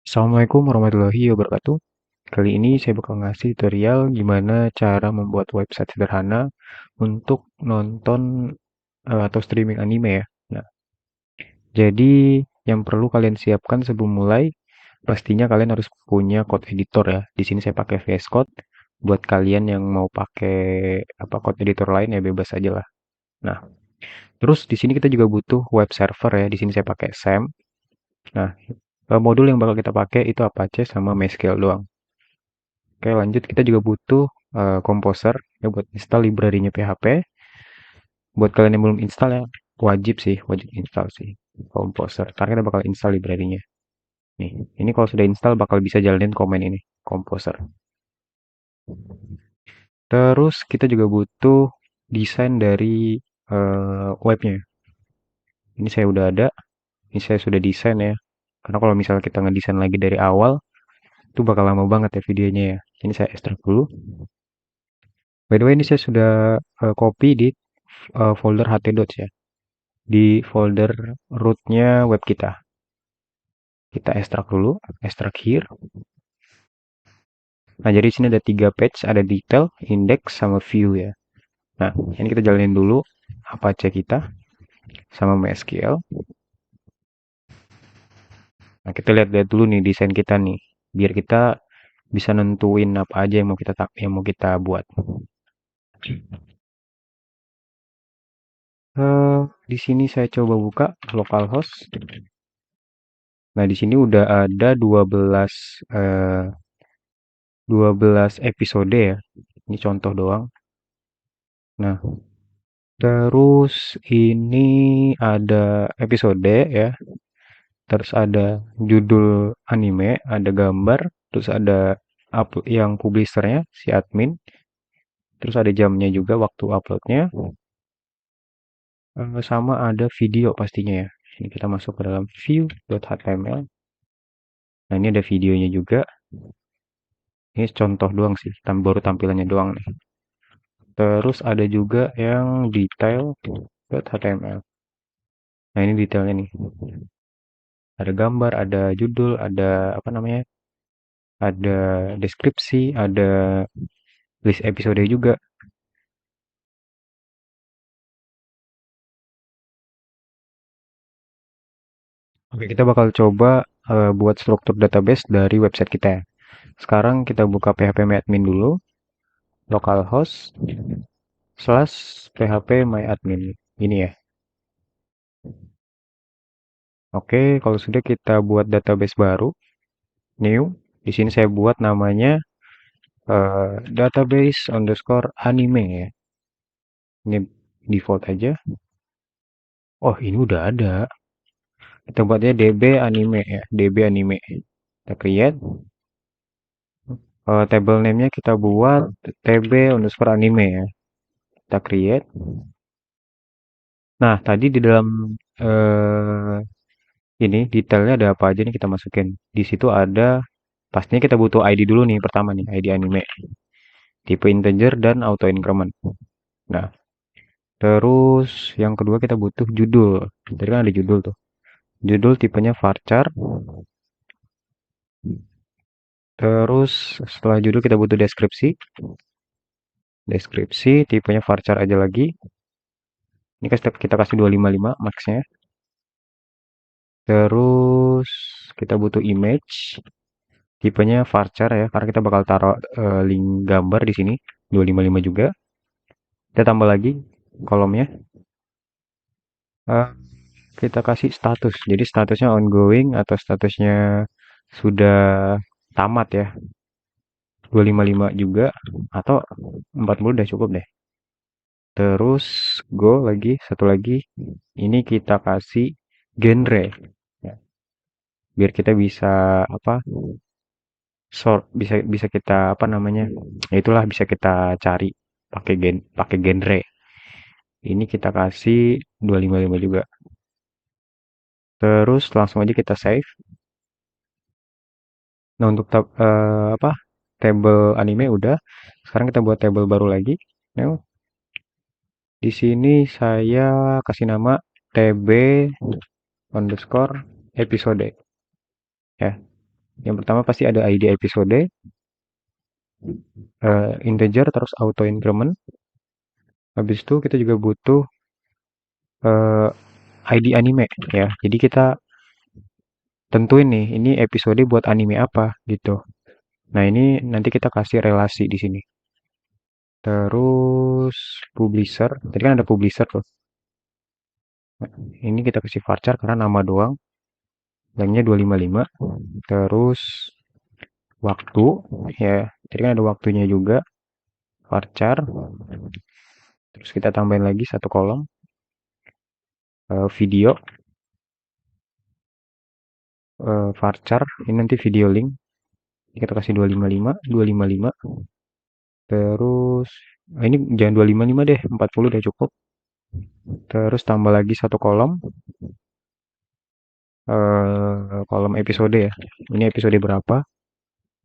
Assalamualaikum warahmatullahi wabarakatuh. Kali ini saya bakal ngasih tutorial gimana cara membuat website sederhana untuk nonton atau streaming anime ya. Nah, jadi yang perlu kalian siapkan sebelum mulai, pastinya kalian harus punya code editor ya. Di sini saya pakai VS Code. Buat kalian yang mau pakai code editor lain ya bebas aja lah. Nah, terus di sini kita juga butuh web server ya. Di sini saya pakai SAM. Nah, modul yang bakal kita pakai itu Apache sama MySQL doang. Oke, lanjut kita juga butuh Composer ya buat install library-nya PHP. Buat kalian yang belum install ya, wajib install sih Composer. Karena kita bakal install library-nya. Nih, ini kalau sudah install bakal bisa jalanin komen ini, Composer. Terus kita juga butuh desain dari webnya. Ini saya udah ada, ini saya sudah desain ya. Karena kalau misalnya kita ngedesain lagi dari awal, itu bakal lama banget ya videonya ya. Ini saya ekstrak dulu. By the way, ini saya sudah copy di folder htdocs ya. Di folder rootnya web kita. Kita ekstrak dulu, ekstrak here. Nah, jadi sini ada 3 page, ada detail, index, sama view ya. Nah, ini kita jalanin dulu Apache kita sama MySQL. Nah, kita lihat-lihat dulu nih desain kita nih, biar kita bisa nentuin apa aja yang mau kita buat. Di sini saya coba buka localhost. Nah, di sini udah ada 12 episode ya. Ini contoh doang. Nah, terus ini ada episode ya. Terus ada judul anime, ada gambar, terus ada yang publishernya si admin. Terus ada jamnya juga waktu uploadnya. Sama ada video pastinya ya. Ini kita masuk ke dalam view.html. Nah, ini ada videonya juga. Ini contoh doang sih, baru tampilannya doang nih. Terus ada juga yang detail.html. Nah, ini detailnya nih. Ada gambar, ada judul, ada apa namanya? Ada deskripsi, ada list episode juga. Oke, kita bakal coba buat struktur database dari website kita ya. Sekarang kita buka php-myadmin dulu, localhost / php-myadmin. Ini ya. Oke, kalau sudah kita buat database baru, new. Di sini saya buat namanya database underscore anime ya. Ini default aja. Oh, ini udah ada. Kita buatnya db anime ya, db anime. Kita create. Table name-nya kita buat tb underscore anime ya. Kita create. Nah, tadi di dalam eh, ini detailnya ada apa aja nih kita masukin. Di situ ada pastinya kita butuh ID dulu nih pertama nih, ID anime. Tipe integer dan auto increment. Nah, terus yang kedua kita butuh judul. Tadi kan ada judul tuh. Judul tipenya varchar. Terus setelah judul kita butuh deskripsi. Deskripsi tipenya varchar aja lagi. Ini kita kasih 255 max-nya. Terus kita butuh image. Tipenya varchar ya, karena kita bakal taruh link gambar di sini 255 juga. Kita tambah lagi kolomnya. Eh, kita kasih status. Jadi statusnya ongoing atau statusnya sudah tamat ya. 255 juga atau 40 udah cukup deh. Terus go lagi satu lagi. Ini kita kasih genre ya. Biar kita bisa apa? Sort bisa bisa kita apa namanya? Ya itulah bisa kita cari pakai genre. Ini kita kasih 255 juga. Terus langsung aja kita save. Nah, untuk table anime udah. Sekarang kita buat table baru lagi. Nah, di sini saya kasih nama tb underscore episode ya. Yang pertama pasti ada ID episode, integer, terus auto increment. Habis itu kita juga butuh eh, ID anime ya. Jadi kita tentuin nih, ini episode buat anime apa gitu. Nah, ini nanti kita kasih relasi di sini. Terus publisher, tadi kan ada publisher tuh. Nah, ini kita kasih varchar karena nama doang. Lengnya 255. Terus waktu ya. Jadi kan ada waktunya juga. Varchar. Terus kita tambahin lagi satu kolom video varchar. Ini nanti video link. Ini kita kasih 255, 255. Terus ini jangan 255 deh, 40 udah cukup. Terus tambah lagi satu kolom kolom episode ya. Ini episode berapa?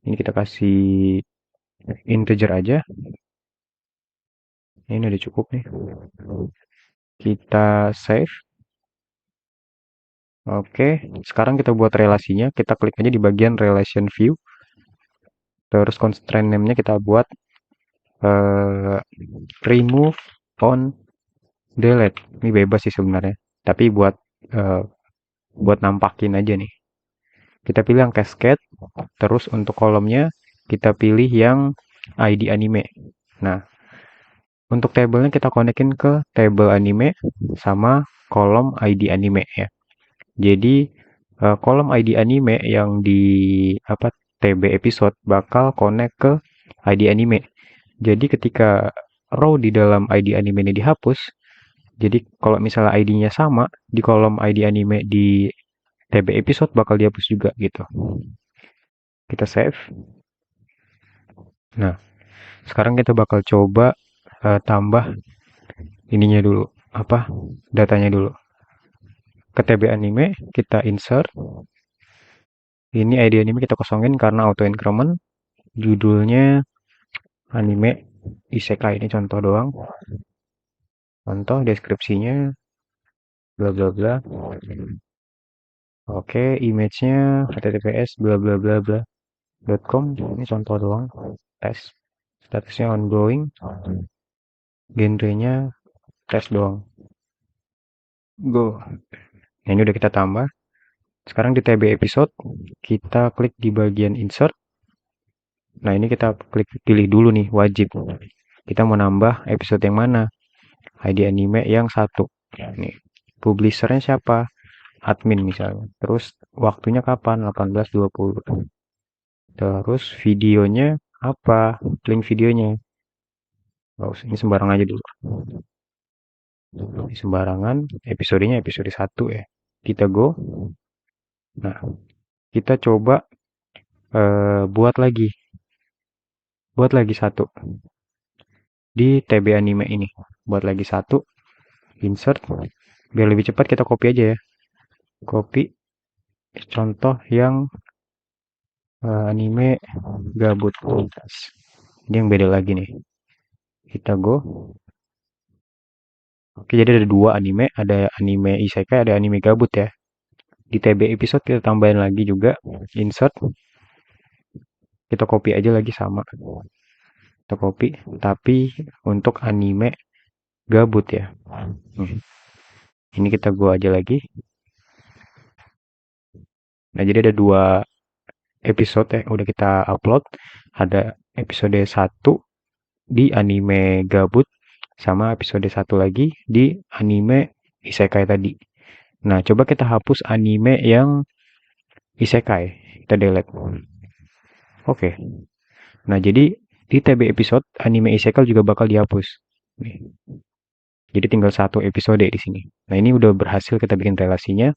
Ini kita kasih integer aja. Ini udah cukup nih. Kita save. Oke, sekarang kita buat relasinya. Kita klik aja di bagian relation view. Terus constraint name-nya kita buat eh, remove on delete. Ini bebas sih sebenarnya. Tapi eh, buat nampakin aja nih. Kita pilih yang cascade. Terus untuk kolomnya kita pilih yang ID anime. Nah, untuk tabelnya kita konekin ke table anime sama kolom ID anime ya. Jadi kolom ID anime yang di apa TB episode bakal connect ke ID anime. Jadi ketika row di dalam ID anime ini dihapus, jadi kalau misalnya ID-nya sama di kolom ID anime di TB episode bakal dihapus juga gitu. Kita save. Nah, sekarang kita bakal coba tambah ininya dulu, apa datanya dulu. Ke TB anime kita insert. Ini ID anime kita kosongin karena auto increment. Judulnya anime isekai, ini contoh doang. Contoh deskripsinya bla bla bla. Oke, image-nya https bla bla bla bla .com. Ini contoh doang. Tes. Statusnya ongoing. Genrenya tes doang. Go. Nah, ini udah kita tambah. Sekarang di TB episode, kita klik di bagian insert. Nah, ini kita klik pilih dulu nih, wajib. Kita mau nambah episode yang mana? ID anime yang satu. Nih, publishernya siapa? Admin misalnya. Terus waktunya kapan? 18.20. Terus videonya apa? Link videonya. Nggak usah, ini sembarang aja dulu. Ini sembarangan. Episodenya episode 1 ya. Kita go. Nah, kita coba buat lagi. Buat lagi satu. Di TB anime ini. Buat lagi satu. Insert. Biar lebih cepat kita copy aja ya. Copy. Contoh yang anime gabut tuntas. Ini yang beda lagi nih. Kita go. Oke, jadi ada dua anime, ada anime isekai, ada anime gabut ya. Di TB episode kita tambahin lagi juga insert. Kita copy aja lagi sama. Kita copy, tapi untuk anime gabut ya. Ini kita go aja lagi. Nah, jadi ada dua episode ya, udah kita upload. Ada episode 1 di anime gabut sama episode 1 lagi di anime isekai tadi. Nah, coba kita hapus anime yang isekai. Kita delete. Oke. Nah, jadi di TB episode anime isekai juga bakal dihapus. Nih. Jadi tinggal satu episode di sini. Nah, ini udah berhasil kita bikin relasinya.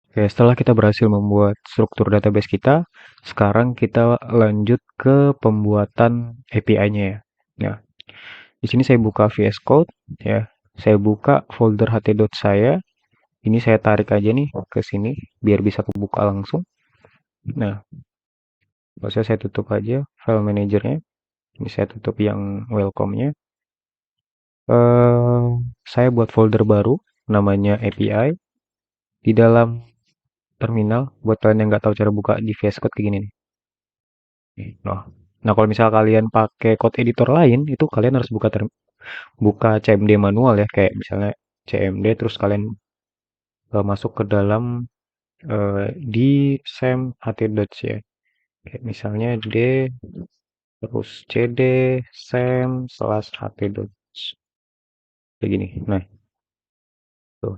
Oke, setelah kita berhasil membuat struktur database kita, sekarang kita lanjut ke pembuatan API-nya ya. Nah, di sini saya buka VS Code ya. Saya buka folder ht. Saya. Ini saya tarik aja nih ke sini biar bisa kebuka langsung. Nah, kalau saya tutup aja file manajernya. Ini saya tutup yang welcome-nya. Saya buat folder baru namanya API di dalam terminal. Buat kalian yang nggak tahu cara buka di VS Code kayak gini nih. Nah, nah kalau misal kalian pakai code editor lain, itu kalian harus buka CMD manual ya, kayak misalnya CMD terus kalian masuk ke dalam di sem ht.docs ya. Kayak misalnya d terus cd sem slash ht.docs kayak gini. Nah, tuh.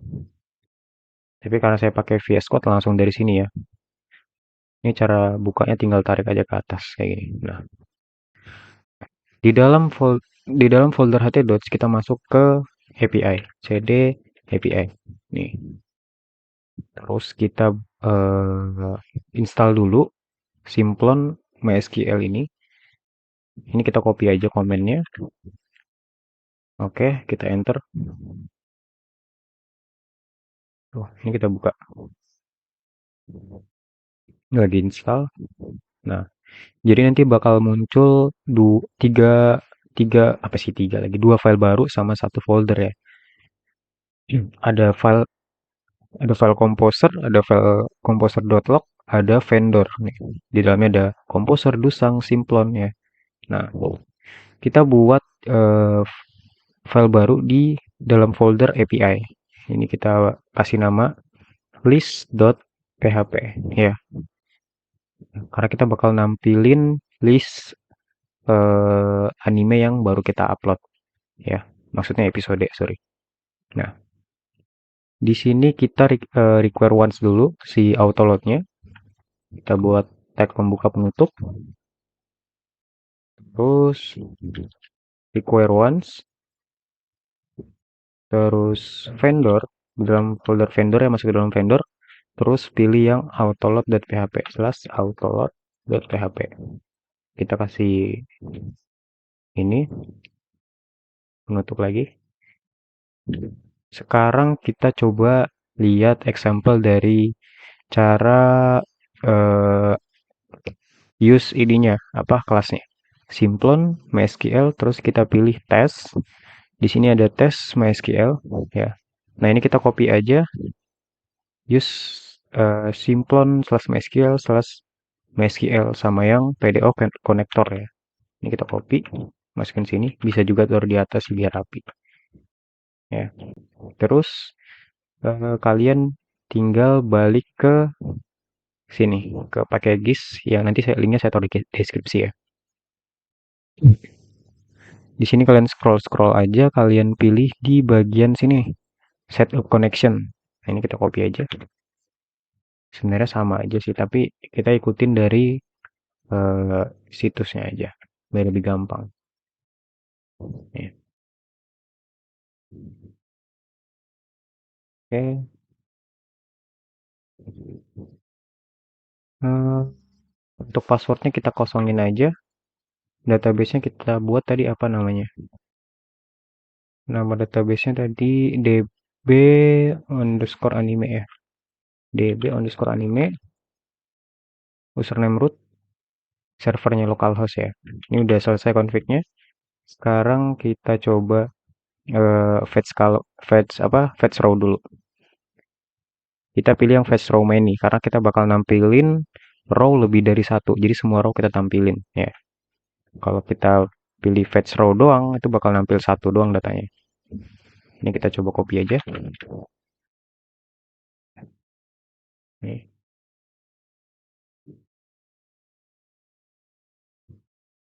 Tapi karena saya pakai VS Code langsung dari sini ya. Ini cara bukanya tinggal tarik aja ke atas kayak gini. Nah, di dalam di dalam folder ht.docs kita masuk ke API, cd API. Nih, terus kita install dulu Simplon MySQL ini. Ini kita copy aja komennya. Oke, kita enter. Tuh, ini kita buka. Lagi install. Nah, jadi nanti bakal muncul tiga lagi, dua file baru sama satu folder ya. Ada file ada file composer, ada file composer.log, ada vendor nih. Di dalamnya ada composer, dusang, simplon ya. Nah, kita buat file baru di dalam folder API. Ini kita kasih nama list.php ya. Karena kita bakal nampilin list anime yang baru kita upload ya. Maksudnya episode, sorry. Nah, di sini kita require once dulu si autoload-nya. Kita buat tag pembuka penutup. Terus require once. Terus vendor. Dalam folder vendor ya, masuk ke dalam vendor. Terus pilih yang autoload.php slash autoload.php. Kita kasih ini penutup lagi. Sekarang kita coba lihat example dari cara use id-nya, apa kelasnya. Simplon MySQL, terus kita pilih tes. Di sini ada tes MySQL, ya. Nah ini kita copy aja, use simplon slash MySQL slash MySQL sama yang PDO connector ya. Ini kita copy, masukin sini. Bisa juga taruh di atas biar rapi. Ya. Terus kalian tinggal balik ke sini, ke pakai GIS yang nanti linknya saya taruh di deskripsi ya. Di sini kalian scroll aja, kalian pilih di bagian sini setup connection. Nah, ini kita copy aja. Sebenarnya sama aja sih, tapi kita ikutin dari situsnya aja, biar lebih gampang. Ya. Oke. Untuk passwordnya kita kosongin aja. Database-nya kita buat tadi apa namanya? Nama database-nya tadi db underscore anime ya. db underscore anime. Username root. Servernya localhost ya. Ini udah selesai config-nya. Sekarang kita coba fetch row dulu. Kita pilih yang fetch row many karena kita bakal nampilin row lebih dari satu. Jadi semua row kita tampilin ya. Kalau kita pilih fetch row doang itu bakal nampil satu doang datanya. Ini kita coba copy aja. Nih.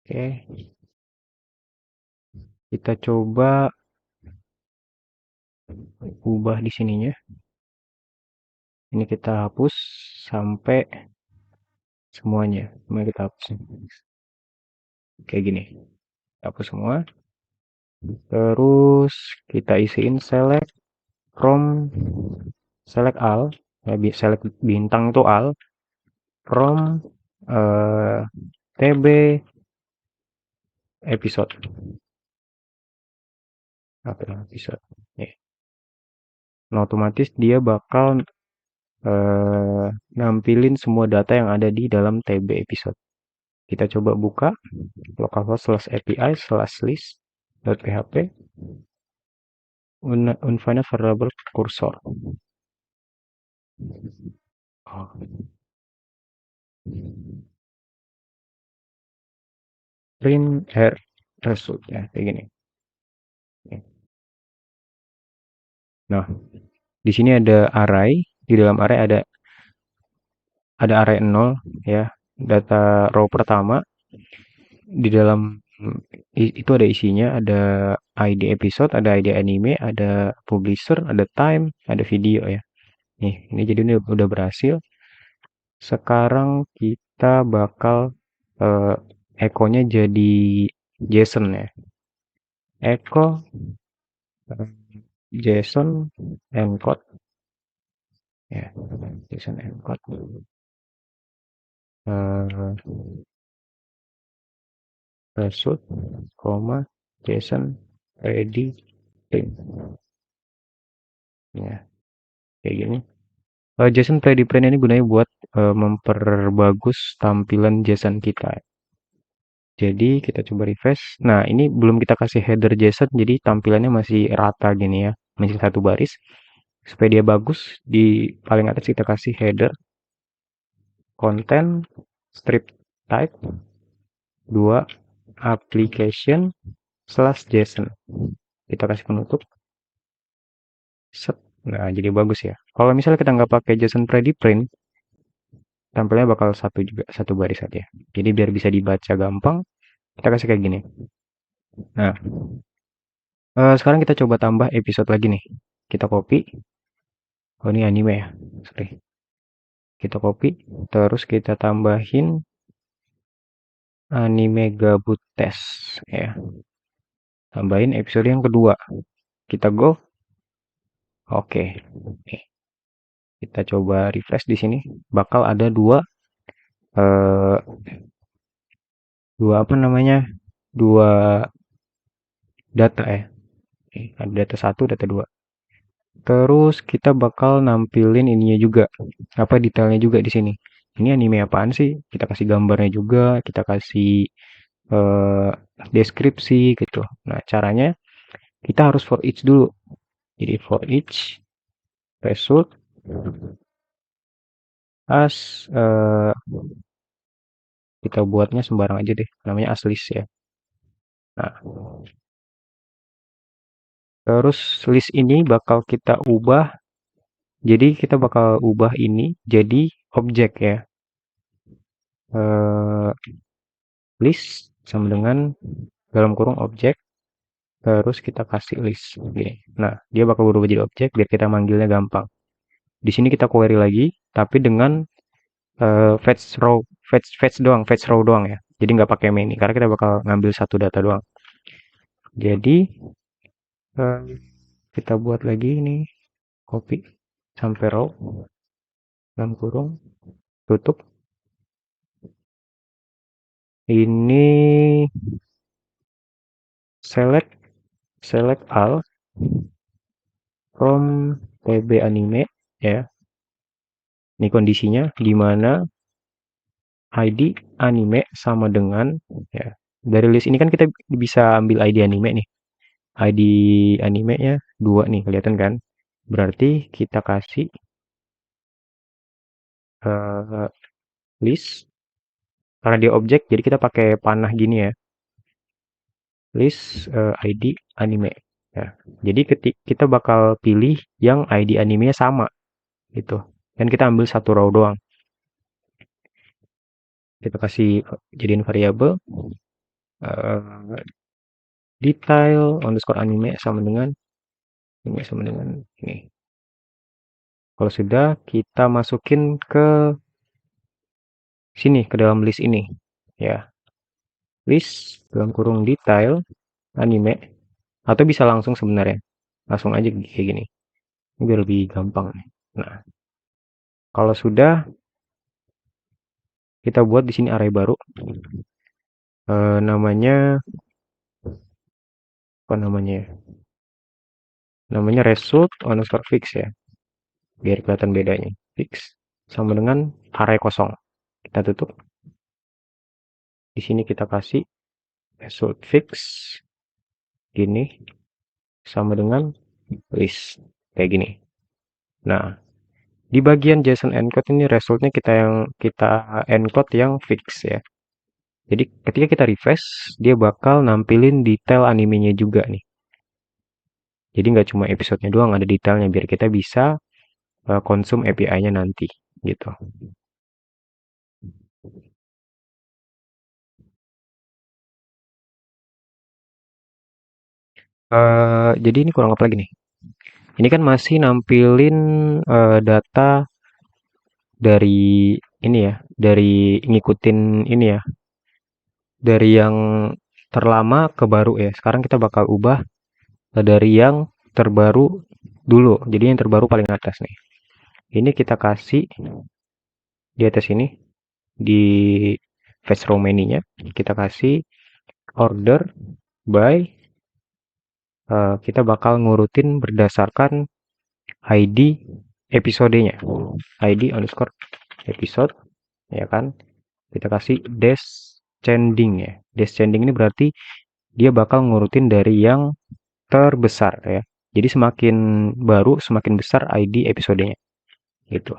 Oke. Kita coba ubah di sininya. Ini kita hapus sampai semuanya. Semuanya kita hapus. Kayak gini. Hapus semua. Terus kita isiin select from select all. Select bintang itu all. From tb episode. Episode. Ya. Nah, otomatis dia bakal nampilin semua data yang ada di dalam tb episode. Kita coba buka localhost/api/list.php. unfinite variable cursor. Oh. Print result ya kayak gini. Nah, di sini ada array, di dalam array ada array 0 ya. Data row pertama di dalam itu ada isinya, ada ID episode, ada ID anime, ada publisher, ada time, ada video ya. Nih, ini jadi ini udah berhasil. Sekarang kita bakal echo-nya jadi JSON ya. Echo JSON encode ya, JSON encode result, JSON ready print ya kayak gini. JSON ready print ini gunanya buat memperbagus tampilan JSON kita. Jadi kita coba refresh. Nah, ini belum kita kasih header JSON, jadi tampilannya masih rata gini ya, masih satu baris. Supaya dia bagus, di paling atas kita kasih header, content, strip type, 2, application, /JSON. Kita kasih penutup. Set. Nah, jadi bagus ya. Kalau misalnya kita nggak pakai JSON ready print, tampilnya bakal satu juga, satu baris saja. Jadi biar bisa dibaca gampang, kita kasih kayak gini. Nah, sekarang kita coba tambah episode lagi nih. Kita copy. Oh, ini anime ya. Sorry. Kita copy. Terus kita tambahin anime gabut test. Ya. Tambahin episode yang kedua. Kita go. Oke. Nih. Kita coba refresh di sini. Bakal ada eh, dua apa namanya? Dua data ya. Ada data satu, data dua. Terus kita bakal nampilin ininya juga, apa detailnya juga di sini. Ini anime apaan sih? Kita kasih gambarnya juga, kita kasih eh, deskripsi gitu. Nah, caranya kita harus for each dulu. Jadi for each result as kita buatnya sembarang aja deh, namanya as list ya. Nah, terus list ini bakal kita ubah. Jadi kita bakal ubah ini jadi objek ya. Eh, list sama dengan dalam kurung objek terus kita kasih list gini. Nah, dia bakal berubah jadi objek biar kita manggilnya gampang. Di sini kita query lagi tapi dengan fetch row doang ya. Jadi nggak pakai main ini karena kita bakal ngambil satu data doang. Jadi eh, kita buat lagi ini copy sampai row dalam kurung tutup. Ini select all from tb anime ya. Ini kondisinya di mana ID anime sama dengan ya. Dari list ini kan kita bisa ambil ID anime nih. ID animenya 2 nih, kelihatan kan? Berarti kita kasih uh, list karena dia objek, jadi kita pakai panah gini ya. List ID anime. Ya. Jadi kita bakal pilih yang ID animenya sama gitu. Dan kita ambil satu row doang. Kita kasih jadiin variabel uh, detail underscore anime sama dengan ini. Kalau sudah, kita masukin ke sini, ke dalam list ini. Ya, list dalam kurung detail anime. Atau bisa langsung sebenarnya. Langsung aja kayak gini. Ini biar lebih gampang. Nah, kalau sudah, kita buat di sini array baru. Namanya, apa namanya? Namanya result underscore fix ya. Biar kelihatan bedanya. Fix sama dengan array kosong. Kita tutup. Di sini kita kasih result fix gini sama dengan list kayak gini. Nah, di bagian JSON encode ini resultnya kita encode yang fix ya. Jadi ketika kita refresh, dia bakal nampilin detail animenya juga nih. Jadi nggak cuma episodenya doang ada detailnya biar kita bisa konsum API-nya nanti gitu. Jadi ini kurang apa lagi nih? Ini kan masih nampilin data dari ini ya, dari ngikutin ini ya, dari yang terlama ke baru ya. Sekarang kita bakal ubah dari yang terbaru dulu. Jadi yang terbaru paling atas nih. Ini kita kasih di atas ini di fetch row menu-nya kita kasih order by kita bakal ngurutin berdasarkan ID episodenya. ID underscore episode ya kan. Kita kasih descending ya. Descending ini berarti dia bakal ngurutin dari yang terbesar ya. Jadi semakin baru semakin besar ID episodenya gitu.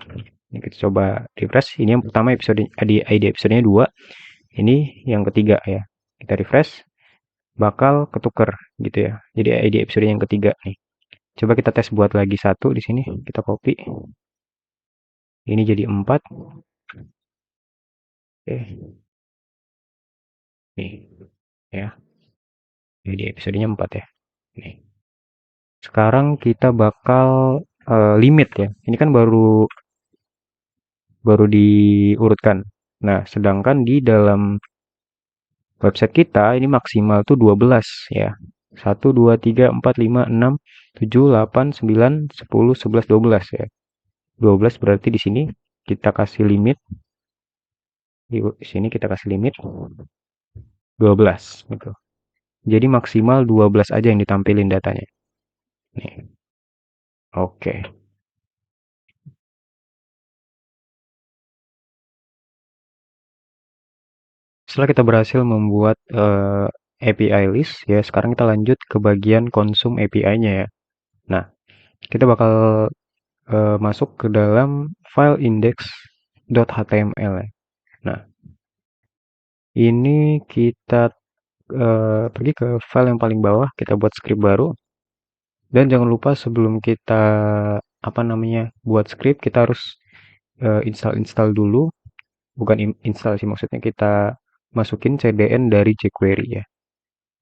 Ini kita coba refresh. Ini yang pertama episode ID episodenya 2. Ini yang ketiga ya. Kita refresh bakal ketuker gitu ya. Jadi ID episode yang ketiga nih. Coba kita tes buat lagi satu di sini. Kita copy. Ini jadi 4. Oke. Nih ya. Jadi episodenya 4 ya. Nih. Sekarang kita bakal limit ya. Ini kan baru baru diurutkan. Nah, sedangkan di dalam website kita ini maksimal tuh 12 ya. 1, 2, 3, 4, 5, 6, 7, 8, 9, 10, 11, 12 ya. 12 berarti di sini kita kasih limit. Di sini kita kasih limit 12 gitu. Jadi maksimal 12 aja yang ditampilin datanya. Nih. Oke. Setelah kita berhasil membuat API list ya, sekarang kita lanjut ke bagian konsum API-nya ya. Nah, kita bakal masuk ke dalam file index.html ya. Nah, ini kita pergi ke file yang paling bawah, kita buat script baru. Dan jangan lupa sebelum kita apa namanya buat script, kita harus install dulu. Bukan install sih, maksudnya kita masukin CDN dari jQuery ya.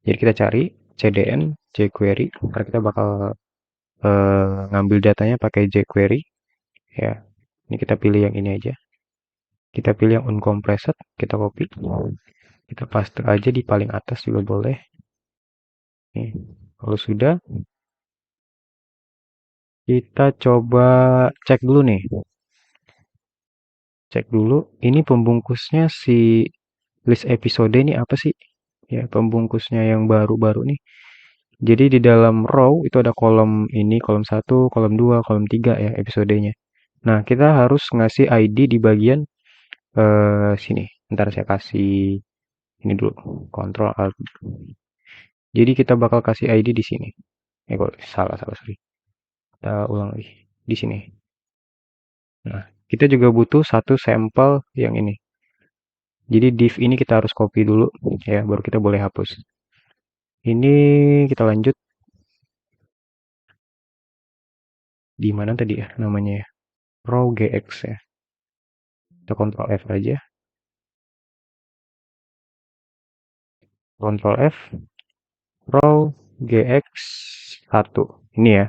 Jadi kita cari CDN jQuery, karena kita bakal ngambil datanya pakai jQuery ya. Ini kita pilih yang ini aja. Kita pilih yang uncompressed, kita copy. Kita paste aja di paling atas juga boleh. Nih, kalau sudah, kita coba cek dulu nih. Cek dulu, ini pembungkusnya si list episode ini apa sih? Ya, pembungkusnya yang baru-baru nih. Jadi di dalam row itu ada kolom ini, kolom 1, kolom 2, kolom 3 ya episodenya. Nah, kita harus ngasih ID di bagian sini. Ntar saya kasih ini dulu, Ctrl Alt. Jadi kita bakal kasih ID di sini. Kok salah salah sorry. Kita ulang lagi di sini. Nah, kita juga butuh satu sampel yang ini. Jadi div ini kita harus copy dulu ya, baru kita boleh hapus. Ini kita lanjut di mana tadi ya namanya ya? Row GX ya. Kita Ctrl F aja. Ctrl F, row GX 1. Ini ya.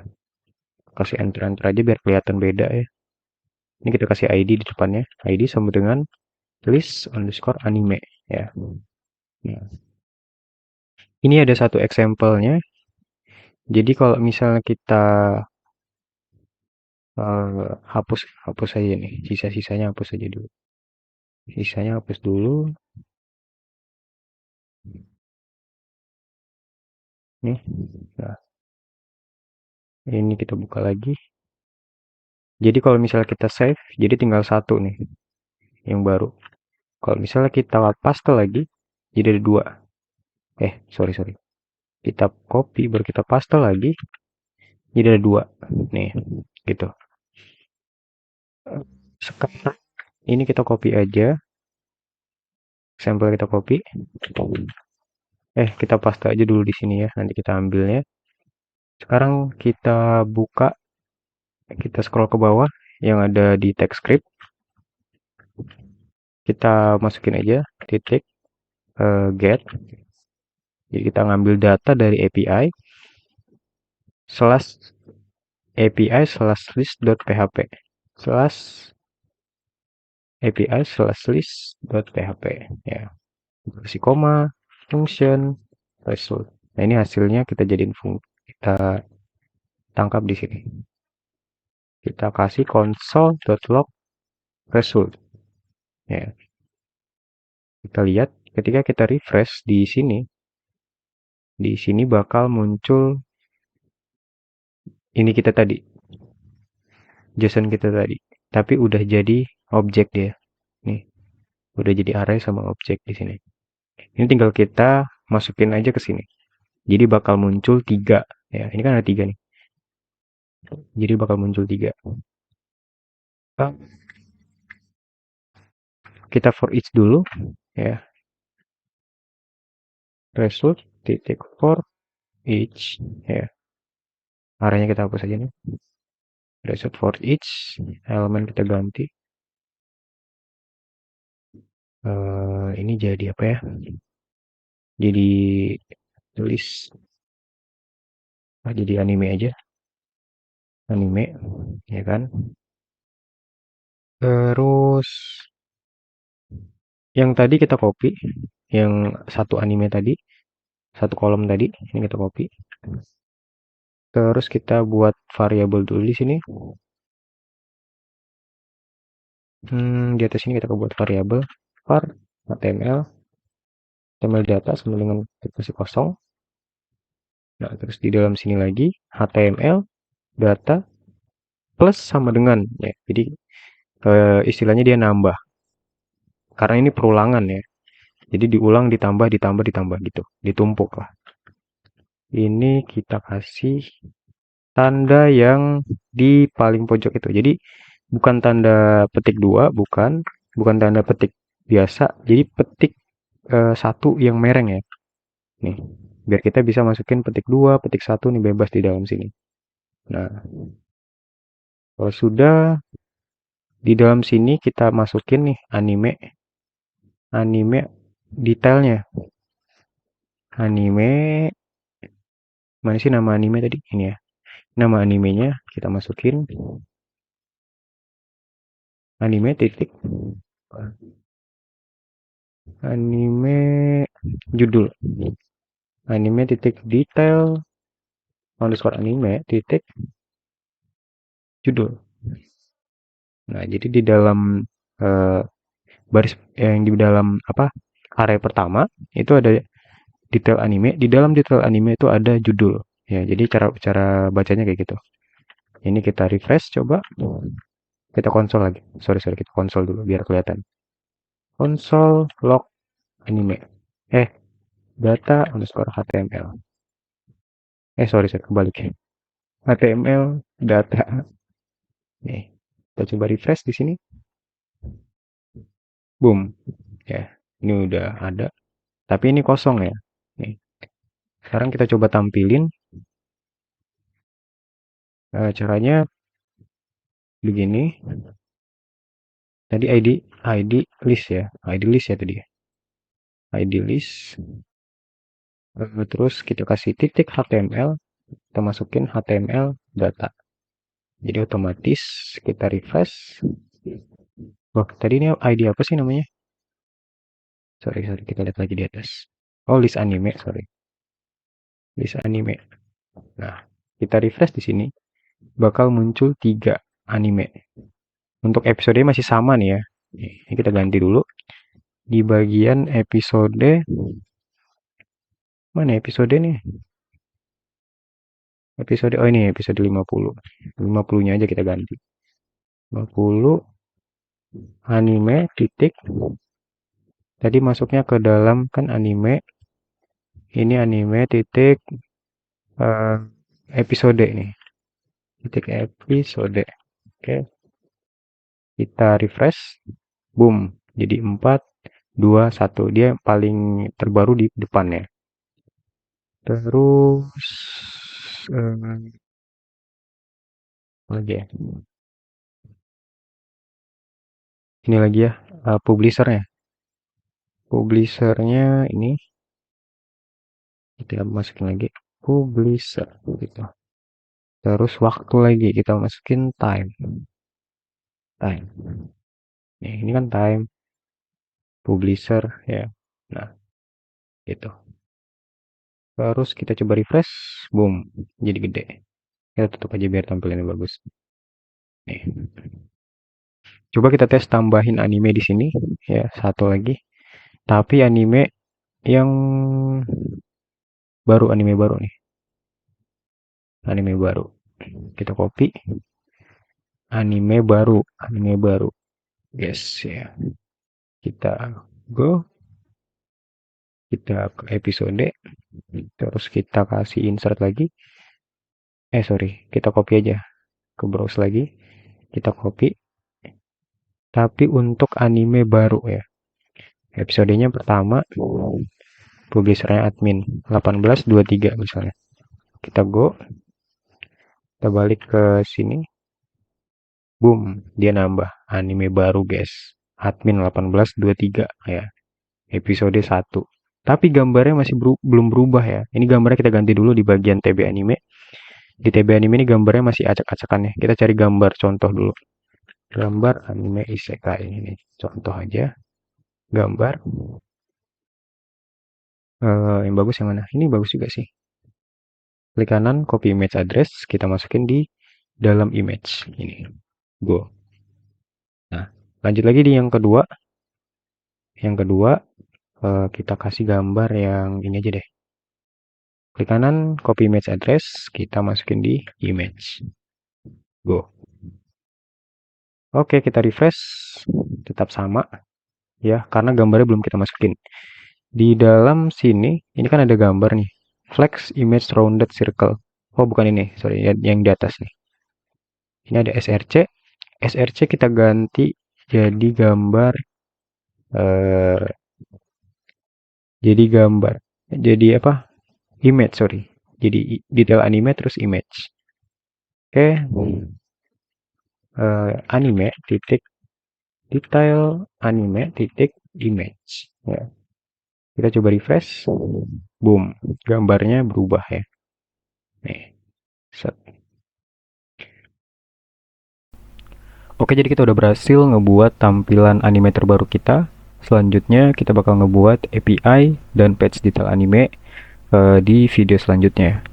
Kasih enter-enter aja biar kelihatan beda ya. Ini kita kasih ID di depannya. ID sama dengan list underscore anime ya. Nah, ini ada satu example-nya. Jadi kalau misalnya kita hapus hapus aja nih, sisa-sisanya hapus aja dulu. Sisanya hapus dulu. Nih. Nah, ini kita buka lagi. Jadi kalau misalnya kita save, jadi tinggal satu nih yang baru. Kalau misalnya kita paste lagi, jadi ada dua. Sorry. Kita copy, baru kita paste lagi. Jadi ada dua. Nih, gitu. Sekarang ini kita copy aja. Sampel kita copy. Kita paste aja dulu di sini ya. Nanti kita ambilnya. Sekarang kita buka, kita scroll ke bawah yang ada di TypeScript. Kita masukin aja titik get. Jadi kita ngambil data dari API slash API slash list.php slash API slash list.php ya. Kasih koma, function, result. Nah, ini hasilnya kita jadiin kita tangkap di sini. Kita kasih console.log result. Ya. Kita lihat ketika kita refresh di sini bakal muncul ini kita tadi, JSON kita tadi. Tapi udah jadi objek dia. Nih, udah jadi array sama objek di sini. Ini tinggal kita masukin aja ke sini. Jadi bakal muncul 3. Ya, ini kan ada 3 nih. Jadi bakal muncul 3. Kita for each dulu ya. Result titik for each ya. Arahnya kita hapus aja nih. Result for each elemen kita ganti. Ini jadi apa ya? Jadi tulis. Jadi anime aja. Anime ya kan. Terus yang tadi kita copy, yang satu anime tadi, satu kolom tadi, ini kita copy. Terus kita buat variabel dulu di sini. Di atas ini kita buat variabel var HTML data sama dengan kasih kosong. Nah, terus di dalam sini lagi HTML data plus sama dengan ya. Jadi istilahnya dia nambah. Karena ini perulangan ya. Jadi diulang ditambah gitu. Ditumpuk lah. Ini kita kasih tanda yang di paling pojok itu. Jadi bukan tanda petik 2, bukan tanda petik biasa. Jadi petik 1 yang mereng ya. Nih, biar kita bisa masukin petik 2, petik 1 nih bebas di dalam sini. Nah, kalau sudah di dalam sini kita masukin nih anime detailnya. Anime mana sih nama anime tadi? Ini ya. Nama animenya kita masukin anime titik anime judul. Anime titik detail underscore anime titik judul. Nah, jadi di dalam baris yang di dalam area pertama itu ada detail anime. Di dalam detail anime itu ada judul. Ya, jadi cara bacanya kayak gitu. Ini kita refresh coba. Kita konsol lagi. Sorry, kita konsol dulu biar kelihatan. Konsol log anime. Data underscore HTML. Sorry, kebalik. HTML data. Nih, kita coba refresh di sini. Boom. Ya, ini udah ada. Tapi ini kosong ya. Nih. Sekarang kita coba tampilin. Caranya begini. Tadi ID list ya. ID list ya tadi. ID list. Terus kita kasih titik HTML. Kita masukin HTML data. Jadi otomatis kita refresh. Wah, tadi ini ID apa sih namanya? Sorry, kita lihat lagi di atas. Oh, list anime, sorry. List anime. Nah, kita refresh di sini. Bakal muncul 3 anime. Untuk episode masih sama nih ya. Ini kita ganti dulu. Di bagian episode. Mana episode nih? Episode, oh ini episode 50. 50-nya aja kita ganti. 50 anime titik. Tadi masuknya ke dalam kan anime. Ini anime titik episode nih. titik episode. Oke, kita refresh, boom, jadi 4, 2, 1. Dia paling terbaru di depannya. Terus lagi ya. Ini lagi ya, publishernya. Publishernya ini kita masukin lagi publisher gitu. Terus waktu lagi kita masukin time. Nih, ini kan time publisher ya. Nah, gitu. Terus kita coba refresh, boom, jadi gede. Kita tutup aja biar tampilannya bagus. Nih. Coba kita tes tambahin anime di sini ya, satu lagi. Tapi anime yang baru, anime baru nih. Anime baru. Kita copy. Anime baru. Yes ya. Kita go, kita ke episode, terus kita kasih insert lagi. Sorry, kita copy aja ke browse lagi. Kita copy. Tapi untuk anime baru ya. Episodenya pertama, publishernya admin 1823 misalnya. Kita go, kita balik ke sini, boom, dia nambah anime baru guys, admin 1823 ya, episode 1. Tapi gambarnya masih belum berubah ya. Ini gambarnya kita ganti dulu di bagian TB anime. Di TB anime ini gambarnya masih acak-acakan ya. Kita cari gambar contoh dulu. Gambar anime isekai ini contoh aja. Gambar yang bagus yang mana? Ini bagus juga sih. Klik kanan, copy image address, kita masukin di dalam image ini. Go. Nah, lanjut lagi di yang kedua. Yang kedua, kita kasih gambar yang ini aja deh. Klik kanan, copy image address, kita masukin di image. Go. Oke, kita refresh, tetap sama ya, karena gambarnya belum kita masukin. Di dalam sini, ini kan ada gambar nih, flex image rounded circle. Oh, bukan ini, sorry, yang di atas nih. Ini ada SRC. SRC kita ganti jadi gambar, jadi apa? Image, sorry. Jadi detail anime terus image. Oke, anime titik detail anime titik image ya. Kita coba refresh, boom, gambarnya berubah ya. Nih, set. Oke, jadi kita udah berhasil ngebuat tampilan anime terbaru kita. Selanjutnya kita bakal ngebuat API dan patch detail anime di video selanjutnya.